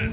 Kim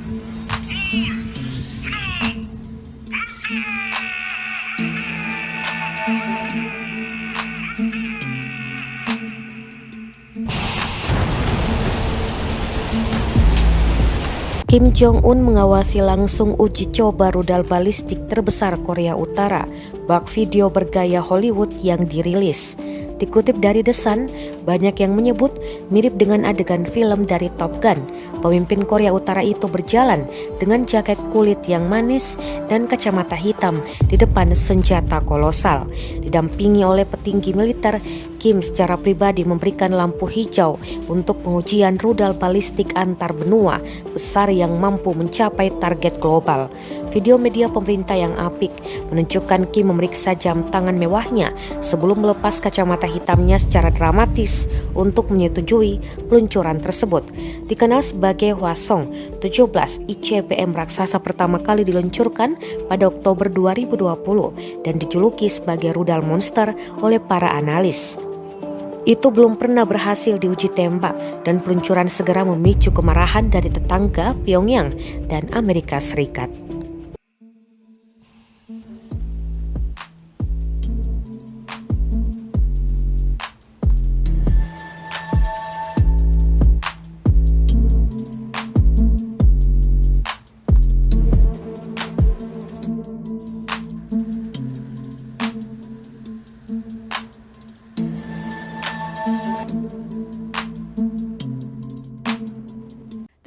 Jong-un mengawasi langsung uji coba rudal balistik terbesar Korea Utara, bak video bergaya Hollywood yang dirilis. Dikutip dari The Sun, banyak yang menyebut mirip dengan adegan film dari Top Gun. Pemimpin Korea Utara itu berjalan dengan jaket kulit yang manis dan kacamata hitam di depan senjata kolosal. Didampingi oleh petinggi militer, Kim secara pribadi memberikan lampu hijau untuk pengujian rudal balistik antar benua besar yang mampu mencapai target global. Video media pemerintah yang apik menunjukkan Kim memeriksa jam tangan mewahnya sebelum melepas kacamata hitamnya secara dramatis untuk menyetujui peluncuran tersebut. Dikenal sebagai Hwasong 17, ICBM raksasa pertama kali diluncurkan pada Oktober 2020 dan dijuluki sebagai rudal monster oleh para analis. Itu belum pernah berhasil diuji tembak dan peluncuran segera memicu kemarahan dari tetangga Pyongyang dan Amerika Serikat.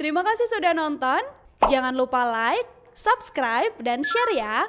Terima kasih sudah nonton. Jangan lupa like, subscribe, dan share ya.